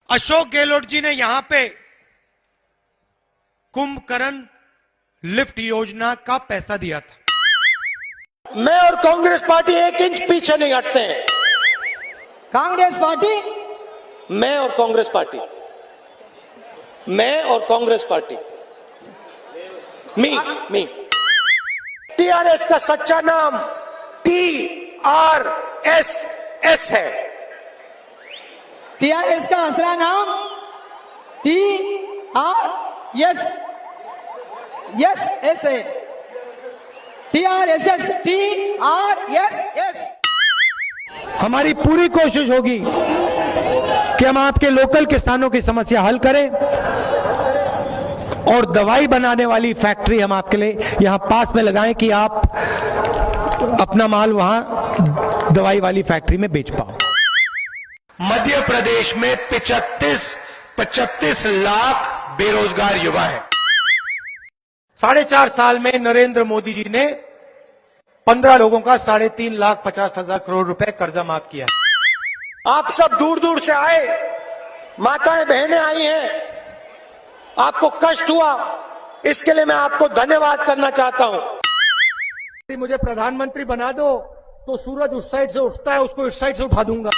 अशोक गहलोत जी ने यहां पे कुंभकर्ण लिफ्ट योजना का पैसा दिया था। मैं और कांग्रेस पार्टी 1 इंच पीछे नहीं हटते हैं। कांग्रेस पार्टी, मैं और कांग्रेस पार्टी, मैं और कांग्रेस पार्टी, मी टीआरएस का सच्चा नाम TRSS है। टीआरएस का असला नाम TRS है। TRSS, TRSS। हमारी पूरी कोशिश होगी कि हम आपके लोकल किसानों की समस्या हल करें और दवाई बनाने वाली फैक्ट्री हम आपके लिए यहां पास में लगाएं कि आप अपना माल वहां दवाई वाली फैक्ट्री में बेच पाओ। मध्य प्रदेश में 35 लाख बेरोजगार युवा हैं। 4.5 साल में नरेंद्र मोदी जी ने 15 लोगों का 3,50,000 करोड़ रुपए कर्जा माफ किया। आप सब दूर दूर से आए, माताएं बहनें आई हैं, आपको कष्ट हुआ, इसके लिए मैं आपको धन्यवाद करना चाहता हूं। मुझे प्रधानमंत्री बना दो तो सूरज उस साइड से उठता है, उसको इस साइड से उठा दूंगा।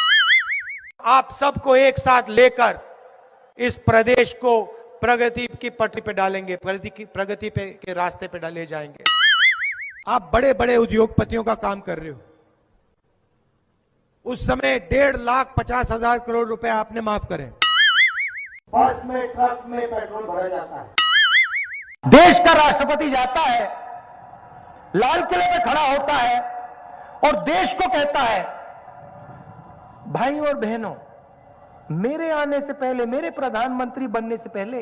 आप सबको एक साथ लेकर इस प्रदेश को प्रगति की पटरी पे डालेंगे, प्रगति पे के रास्ते पे ले जाएंगे। आप बड़े बड़े उद्योगपतियों का काम कर रहे हो। उस समय 1,50,000 करोड़ रुपए आपने माफ करे। बस में, ट्रक में पेट्रोल भरा जाता है। देश का राष्ट्रपति जाता है, लाल किले पे खड़ा होता है और देश को कहता है, भाई और बहनों, मेरे आने से पहले, मेरे प्रधानमंत्री बनने से पहले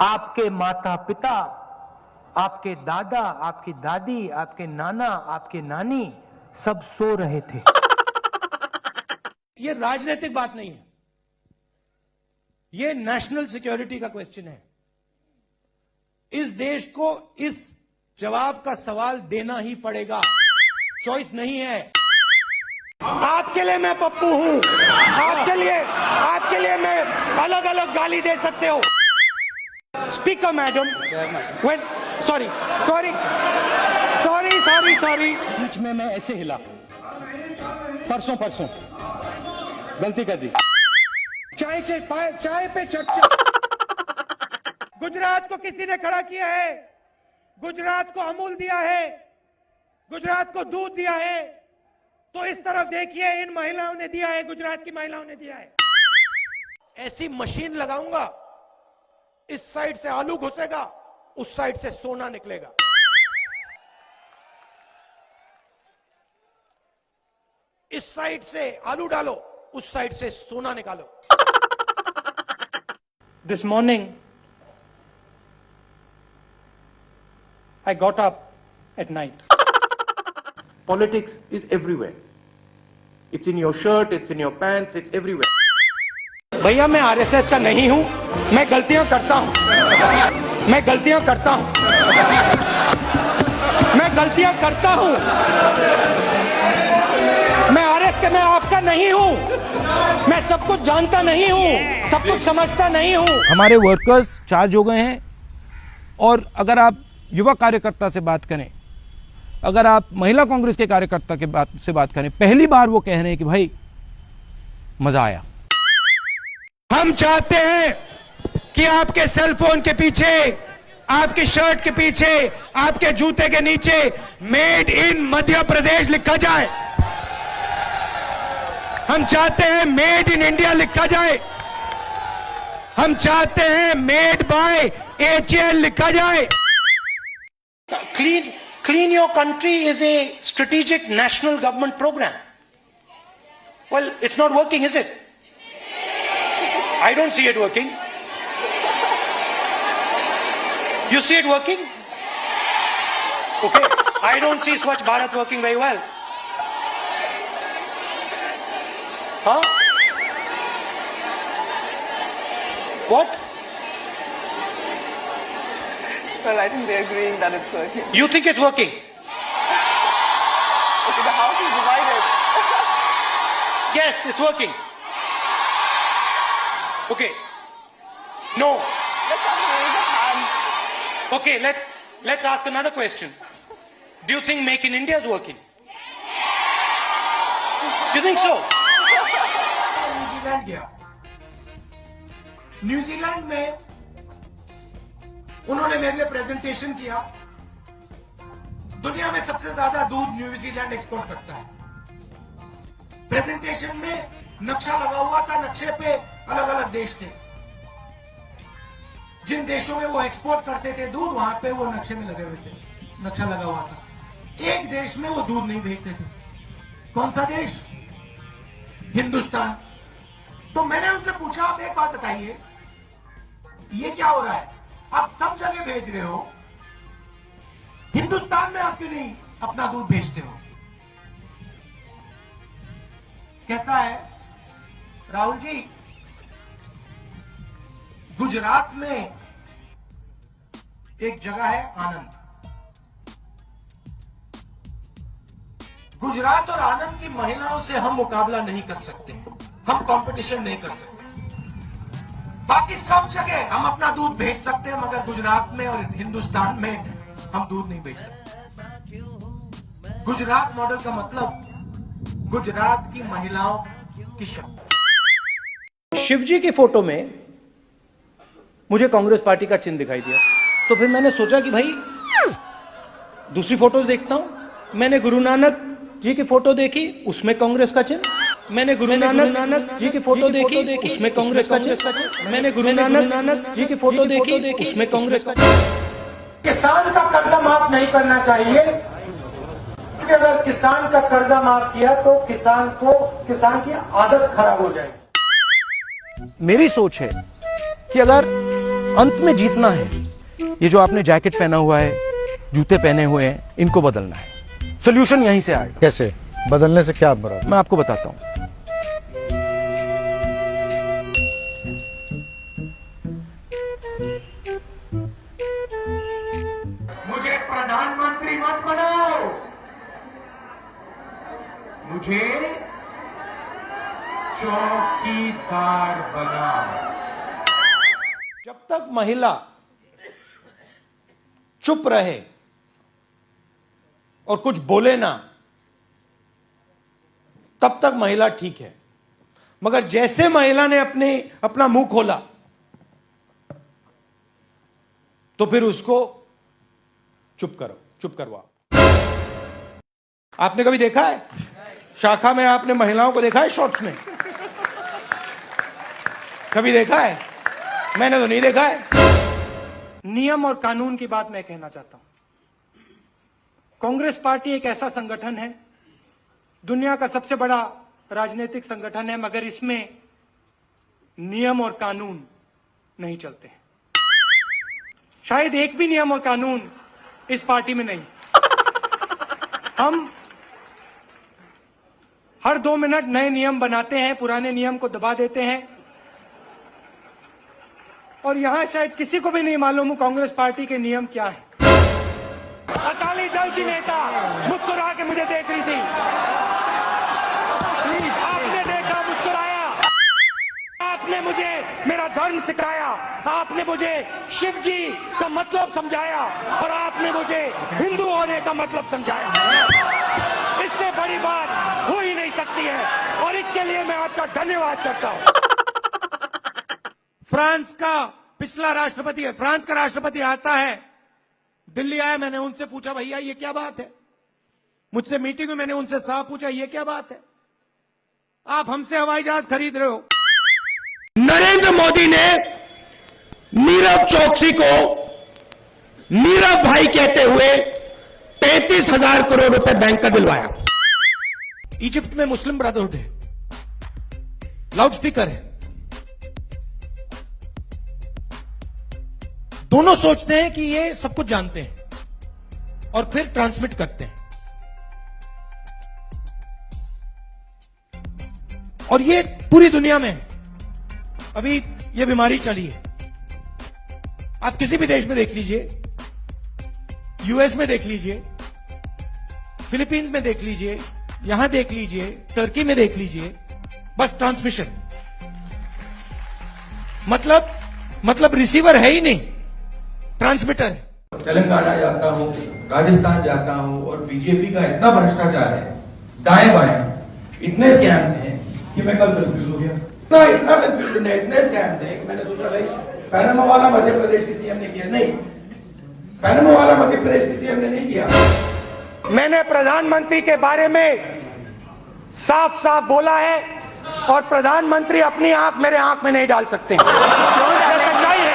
आपके माता पिता, आपके दादा, आपकी दादी, आपके नाना, आपके नानी सब सो रहे थे। ये राजनीतिक बात नहीं है, ये नेशनल सिक्योरिटी का क्वेश्चन है। इस देश को इस जवाब का सवाल देना ही पड़ेगा, चॉइस नहीं है। आपके लिए मैं पप्पू हूं, आपके लिए मैं अलग अलग गाली दे सकते हो। स्पीकर मैडम, सॉरी बीच में मैं ऐसे हिला, परसों गलती कर दी। चाय पे चर्चा। गुजरात को किसी ने खड़ा किया है, गुजरात को अमूल दिया है, गुजरात को दूध दिया है, तो इस तरफ देखिए, इन महिलाओं ने दिया है, गुजरात की महिलाओं ने दिया है। ऐसी मशीन लगाऊंगा, इस साइड से आलू घुसेगा, उस साइड से सोना निकलेगा। इस साइड से आलू डालो, उस साइड से सोना निकालो। This morning, I got up at night. Politics is everywhere. It's in your shirt, it's in your pants, it's everywhere. भैया, मैं आरएसएस का नहीं हूं, मैं गलतियां करता हूं, मैं गलतियां करता हूं। मैं आरएसएस का, मैं आपका नहीं हूं, मैं सब कुछ जानता नहीं हूं, सब कुछ समझता नहीं हूं। हमारे वर्कर्स चार्ज हो गए हैं, और अगर आप युवा कार्यकर्ता से बात करें, अगर आप महिला कांग्रेस के कार्यकर्ता के से बात करें, पहली बार वो कह रहे हैं कि भाई मजा आया। हम चाहते हैं कि आपके सेल फोन के पीछे, आपकी शर्ट के पीछे, आपके जूते के नीचे मेड इन मध्य प्रदेश लिखा जाए। हम चाहते हैं मेड इन इंडिया लिखा जाए। हम चाहते हैं मेड बाय HAL लिखा जाए। Clean your country is a strategic national government program. Well, it's not working, is it? I don't see it working. You see it working? Okay. I don't see Swachh Bharat working very well. Huh? What? Well, I think they're agreeing that it's working. You think it's working? Okay, the house is divided. Yes, it's working. Okay. No. Let's have a raise of hands. Okay, let's ask another question. Do you think Make in India is working? Do you think so? New Zealand गया। New Zealand में उन्होंने मेरे लिए presentation किया। दुनिया में सबसे ज्यादा दूध न्यूजीलैंड एक्सपोर्ट करता है। प्रेजेंटेशन में नक्शा लगा हुआ था, नक्शे पे अलग अलग देश थे। जिन देशों में वो एक्सपोर्ट करते थे दूध, वहां पे वो नक्शे में लगे हुए थे, नक्शा लगा हुआ था। एक देश में वो दूध नहीं भेजते थे। कौन सा देश? हिंदुस्तान। तो मैंने उनसे पूछा, आप एक बात बताइए, ये क्या हो रहा है? आप सब जगह भेज रहे हो, हिंदुस्तान में आप क्यों नहीं अपना दूध भेजते हो? कहता है, राहुल जी, गुजरात में एक जगह है आनंद। गुजरात और आनंद की महिलाओं से हम मुकाबला नहीं कर सकते, हम कंपटीशन नहीं कर सकते। बाकी सब जगह हम अपना दूध भेज सकते हैं, मगर गुजरात में और हिंदुस्तान में हम दूध नहीं भेज सकते। गुजरात मॉडल का मतलब गुजरात की महिलाओं की शक्ति। शिवजी की फोटो में मुझे कांग्रेस पार्टी का चिन्ह दिखाई दिया, तो फिर मैंने सोचा कि भाई दूसरी फोटोज देखता हूं। मैंने गुरु नानक जी की फोटो देखी, उसमें कांग्रेस का चिन्ह। मैंने गुरु नानक जी की फोटो देखी, उसमें कांग्रेस का चिन्ह। मैंने गुरु नानक जी की फोटो देखी, उसमें कांग्रेस का चिन्ह। किसान का कर्जा माफ नहीं करना चाहिए, क्योंकि अगर किसान का कर्जा माफ किया तो किसान की आदत खराब हो जाएगी। मेरी सोच है कि अगर अंत में जीतना है, ये जो आपने जैकेट पहना हुआ है, जूते पहने हुए हैं, इनको बदलना है। सोल्यूशन यहीं से आएगा। कैसे बदलने से क्या बुरा? मैं आपको बताता हूं। मुझे प्रधानमंत्री मत बनाओ, मुझे चौकीदार बनाओ। जब तक महिला चुप रहे और कुछ बोले ना, तब तक महिला ठीक है। मगर जैसे महिला ने अपना मुंह खोला, तो फिर उसको चुप करवाओ। आपने कभी देखा है शाखा में, आपने महिलाओं को देखा है शॉर्ट्स में? कभी देखा है? मैंने तो नहीं देखा है। नियम और कानून की बात मैं कहना चाहता हूं। कांग्रेस पार्टी एक ऐसा संगठन है, दुनिया का सबसे बड़ा राजनीतिक संगठन है, मगर इसमें नियम और कानून नहीं चलते हैं। शायद एक भी नियम और कानून इस पार्टी में नहीं। हम हर 2 मिनट नए नियम बनाते हैं, पुराने नियम को दबा देते हैं, और यहां शायद किसी को भी नहीं मालूम कांग्रेस पार्टी के नियम क्या है। अकाली दल की नेता मुस्कुरा के मुझे देख रही थी, आपने देखा, मुस्कुराया। आपने मुझे मेरा धर्म सिखाया, आपने मुझे शिव जी का मतलब समझाया, और आपने मुझे हिंदू होने का मतलब समझाया। इससे बड़ी बात हो ही नहीं सकती है, और इसके लिए मैं आपका धन्यवाद करता हूं। फ्रांस का पिछला राष्ट्रपति है, फ्रांस का राष्ट्रपति आता है, दिल्ली आया, मैंने उनसे पूछा, भैया ये क्या बात है? मुझसे मीटिंग में मैंने उनसे साफ पूछा, ये क्या बात है? आप हमसे हवाई जहाज खरीद रहे हो। नरेंद्र मोदी ने नीरव चौकसी को नीरव भाई कहते हुए 33,000 करोड़ रुपए बैंक का दिलवाया। इजिप्ट में मुस्लिम ब्रदरहुड है, लाउड स्पीकर है, दोनों सोचते हैं कि ये सब कुछ जानते हैं और फिर ट्रांसमिट करते हैं। और ये पूरी दुनिया में है। अभी ये बीमारी चली है, आप किसी भी देश में देख लीजिए, यूएस में देख लीजिए, फिलीपींस में देख लीजिए, यहां देख लीजिए, टर्की में देख लीजिए, बस ट्रांसमिशन। मतलब रिसीवर है ही नहीं, ट्रांसमीटर है। तेलंगाना जाता हूं, राजस्थान जाता हूं और बीजेपी का इतना भ्रष्टाचार है, दाएं बाएं इतने स्कैम्स हैं कि मैं कल कंफ्यूज हो गया। इतना कंफ्यूजन है, इतने स्कैम्स हैं कि मैंने सोचा भाई पैनामा वाला मध्य प्रदेश के सीएम ने किया, नहीं, पैनामा वाला मध्य प्रदेश के सीएम ने नहीं किया। मैंने प्रधानमंत्री के बारे में साफ साफ बोला है और प्रधानमंत्री अपनी आंख मेरे आंख में नहीं डाल सकते। ये सच्चाई है।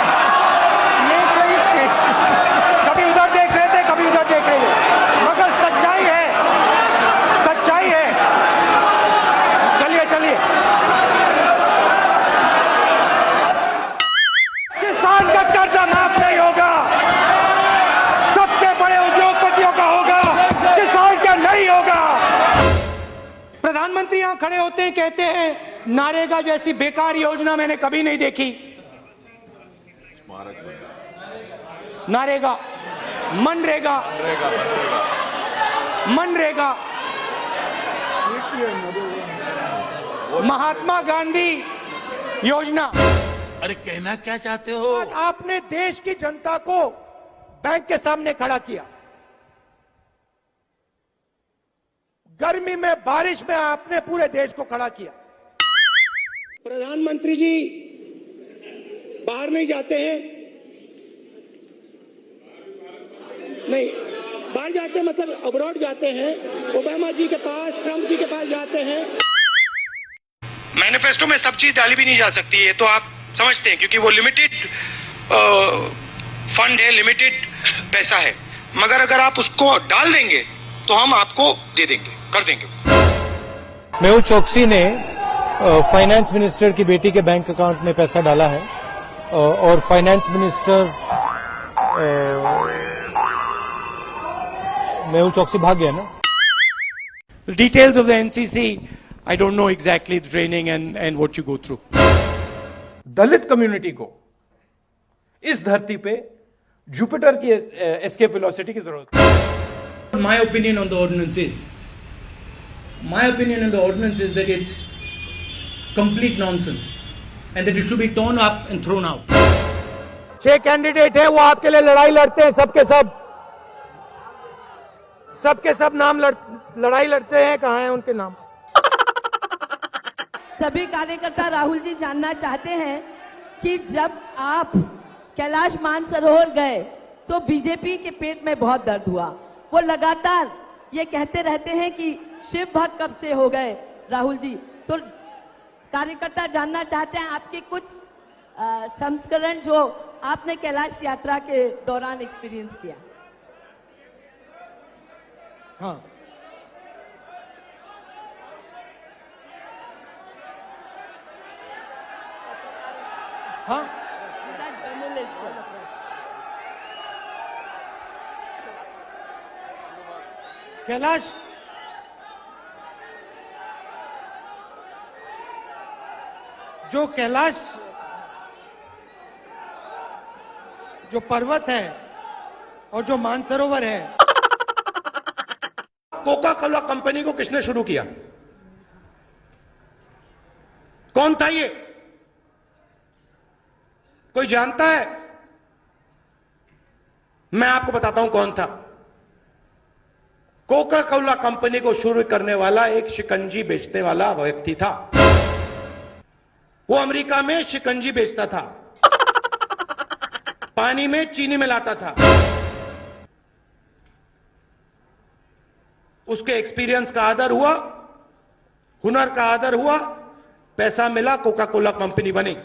कभी उधर देख रहे थे, कभी उधर देख रहे थे, मगर सच्चाई है, सच्चाई है। चलिए चलिए, किसान का कर्जा माफ नहीं होगा, सबसे बड़े उद्योगपतियों का होगा, किसान का नहीं होगा। प्रधानमंत्री यहां खड़े होते हैं, कहते हैं नारेगा जैसी बेकार योजना मैंने कभी नहीं देखी। नारेगा, मनरेगा, मनरेगा, महात्मा गांधी योजना। अरे कहना क्या चाहते हो? आपने देश की जनता को बैंक के सामने खड़ा किया, गर्मी में बारिश में आपने पूरे देश को खड़ा किया। प्रधानमंत्री जी बाहर नहीं जाते हैं, नहीं बाहर जाते हैं, मतलब अब्रॉड जाते हैं, ओबामा जी के पास, ट्रंप जी के पास जाते हैं। मैनिफेस्टो में सब चीज डाली भी नहीं जा सकती है, तो आप समझते हैं, क्योंकि वो लिमिटेड फंड है, लिमिटेड पैसा है, मगर अगर आप उसको डाल देंगे तो हम आपको दे देंगे, कर देंगे। मेहुल चोकसी ने फाइनेंस मिनिस्टर की बेटी के बैंक अकाउंट में पैसा डाला है और फाइनेंस मिनिस्टर मेहुल चोकसी भाग गया ना। Details of the NCC, I don't know exactly the training and what you go through. Dalit community को इस धरती पे जुपिटर की एस्केप वेलोसिटी की जरूरत है। My opinion on the ordinance is that it's complete nonsense and that it should be torn up and thrown out. 6 candidate हैं, वो आपके लिए लड़ाई लड़ते हैं, सबके सब नाम लड़ाई लड़ते हैं। कहां हैं उनके नाम? सभी कार्यकर्ता राहुल जी जानना चाहते हैं कि जब आप कैलाश मानसरोवर गए तो बीजेपी के पेट में बहुत दर्द हुआ। वो लगातार ये कहते रहते हैं कि शिव भक्त कब से हो गए राहुल जी। तो कार्यकर्ता जानना चाहते हैं आपके कुछ संस्करण जो आपने कैलाश यात्रा के दौरान एक्सपीरियंस किया। हाँ, हाँ, जर्नलिस्ट कैलाश जो पर्वत है और जो मानसरोवर है, कोका कोला कंपनी को किसने शुरू किया? कौन था ये? कोई जानता है? मैं आपको बताता हूं कौन था। कोका कोला कंपनी को शुरू करने वाला एक शिकंजी बेचने वाला व्यक्ति था। वो अमेरिका में शिकंजी बेचता था, पानी में चीनी मिलाता था। उसके एक्सपीरियंस का आदर हुआ, हुनर का आदर हुआ, पैसा मिला, कोका कोला कंपनी बनी।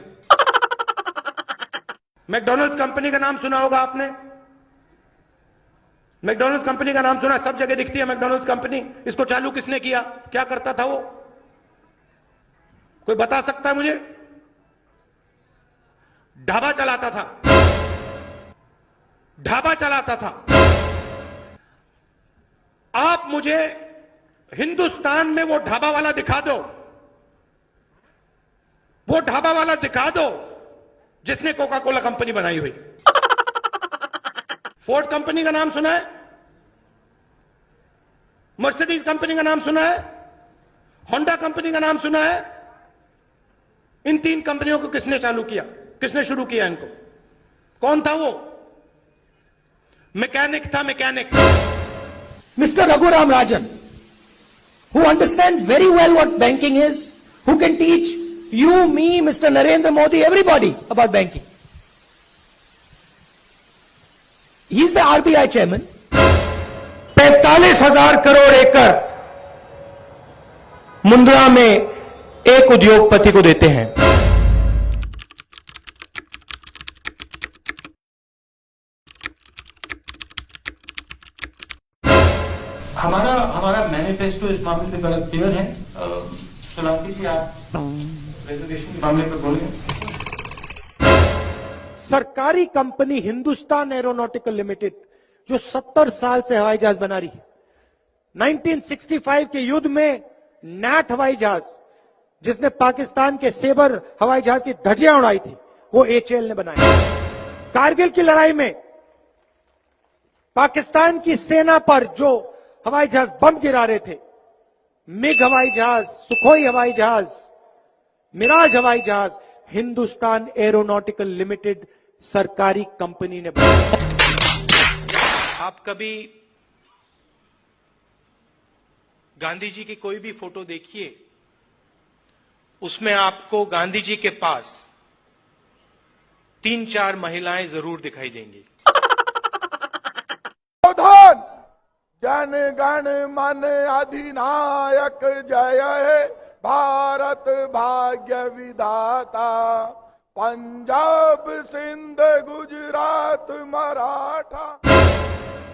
मैकडॉनल्ड्स कंपनी का नाम सुना होगा आपने। मैकडॉनल्ड्स कंपनी का नाम सुना, सब जगह दिखती है मैकडॉनल्ड्स कंपनी। इसको चालू किसने किया? क्या करता था वो? कोई बता सकता है मुझे? ढाबा चलाता था, ढाबा चलाता था। आप मुझे हिंदुस्तान में वो ढाबा वाला दिखा दो, वो ढाबा वाला दिखा दो जिसने कोका कोला कंपनी बनाई हुई। फोर्ड कंपनी का नाम सुना है? मर्सिडीज कंपनी का नाम सुना है? होंडा कंपनी का नाम सुना है? इन 3 कंपनियों को किसने चालू किया? किसने शुरू किया इनको? कौन था वो? मैकेनिक था, mechanic. Mr. Raghuram Rajan, who understands very well what banking is, who can teach you, me, Mr. Narendra Modi, everybody about banking. He's the RBI chairman. 45,000 crore एकड़ मुंद्रा में एक उद्योगपति को देते हैं। हमारा मैनिफेस्टो इस मामले में बड़ा क्लियर है। सोलंकी जी, आप रेजर्वेशन के मामले पर बोलें। सरकारी कंपनी हिंदुस्तान एरोनॉटिकल लिमिटेड जो 70 साल से हवाई जहाज बना रही है, 1965 के युद्ध में नैट हवाई जहाज जिसने पाकिस्तान के सेबर हवाई जहाज की धज्जियां उड़ाई थी, वो एचएएल ने बनाया। कारगिल की लड़ाई में पाकिस्तान की सेना पर जो हवाई जहाज बम गिरा रहे थे, मिग हवाई जहाज, सुखोई हवाई जहाज, मिराज हवाई जहाज, हिंदुस्तान एरोनॉटिकल लिमिटेड सरकारी कंपनी ने बनाया। आप कभी गांधी जी की कोई भी फोटो देखिए, उसमें आपको गांधी जी के पास 3-4 महिलाएं जरूर दिखाई देंगी। जन गण मन अधिनायक जय हे भारत भाग्य विधाता, पंजाब सिंध गुजरात मराठा।